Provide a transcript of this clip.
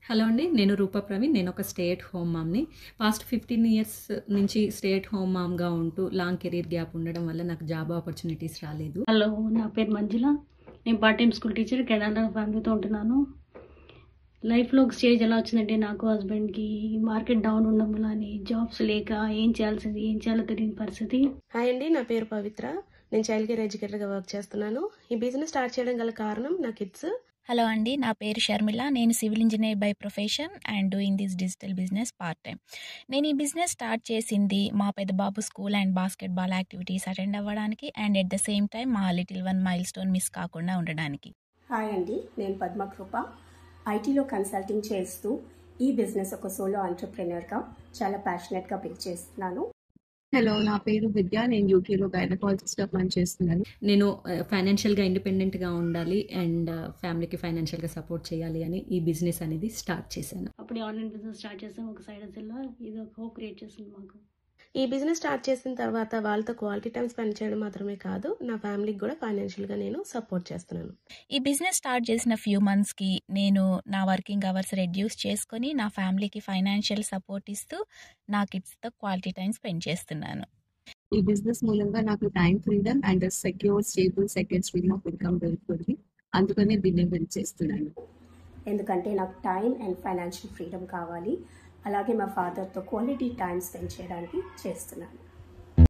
Hello అండి. నేను రూపా ప్రవీణ్. నేనొక స్టే ఎట్ హోమ్ మామ్‌ని. పాస్ట్ 15 ఇయర్స్ నుంచి స్టే ఎట్ హోమ్ మామ్‌గా ఉంటూ లాంగ్ కెరీర్ గ్యాప్ ఉండడం వల్ల నాకు జాబ్ ఆపర్చునిటీస్ రాలేదు. హలో, నా పేరు మంజుల. నేను part time school teacher. Canada ఫ్యామిలీతో ఉంటున్నాను. లైఫ్లో ఒక స్టేజ్ ఎలా వచ్చిందంటే, నాకు హస్బెండ్కి మార్కెట్ డౌన్ ఉండడం వల్ల జాబ్స్ లేక ఏం చేయాలో తెలియని పరిస్థితి. హాయ్ అండి, నా పేరు పవిత్ర. నేను చైల్డ్ కేర్ ఎడ్యుకేటర్గా వర్క్ చేస్తున్నాను. ఈ బిజినెస్ స్టార్ట్ చేయడం గల కారణం నా కిడ్స్. హలో అండి, నా పేరు షర్మిల. నేను civil engineer by profession and doing this digital business part time. నేను ఈ బిజినెస్ స్టార్ట్ చేసింది మా పెద్ద బాబు school and basketball activities attend అవ్వడానికి and at the same time మా little one milestone miss కాకుండా ఉండడానికి. హాయ్ అండి, నేను పద్మకృప. ఐటీలో కన్సల్టింగ్ చేస్తూ ఈ బిజినెస్ ఒక సోలో ఎంటర్‌ప్రెన్యూర్‌గా చాలా ప్యాషనెట్‌గా బిల్డ్ చేస్తున్నాను. హలో, నా పేరు విద్య. నేను యూకేలో గైనకాలజిస్ట్‌గా పనిచేస్తున్నాను. నేను ఫైనాన్షియల్‌గా ఇండిపెండెంట్‌గా ఉండాలి అండ్ ఫ్యామిలీకి ఫైనాన్షియల్‌గా సపోర్ట్ చేయాలి అని ఈ బిజినెస్ అనేది స్టార్ట్ చేశాను. అప్పుడు ఆన్లైన్ బిజినెస్ స్టార్ట్ చేసాం. ఒక సైడ్ హస్టల్‌లో ఇది ఒక హోప్ క్రియేట్ చేసింది మాకు. ఈ బిజినెస్ స్టార్ట్ చేసిన తర్వాత వాళ్ళతో క్వాలిటీ టైం స్పెండ్ చేయడం మాత్రమే కాదు, నా ఫ్యామిలీకి కూడా ఫైనాన్షియల్గా నేను సపోర్ట్ చేస్తున్నాను. ఈ బిజినెస్ స్టార్ట్ చేసిన ఫ్యూ మంత్స్కి నేను నా వర్కింగ్ అవర్స్ రెడ్యూస్ చేసుకొని నా ఫ్యామిలీకి ఫైనాన్షియల్ సపోర్ట్ ఇస్తూ నా కిడ్స్తో క్వాలిటీ టైం స్పెండ్ చేస్తున్నాను. ఈ బిజినెస్ మూలంగా నాకు time freedom and secure stable second stream of income దొరుకుతుంది. అందుకనే దీన్ని బిల్డ్ చేస్తున్నాను. ఎందుకంటే నాకు టైం అండ్ ఫైనాన్షియల్ ఫ్రీడమ్ కావాలి. అలాగే మా ఫాదర్తో క్వాలిటీ టైం స్పెండ్ చేయడానికి చేస్తున్నాను.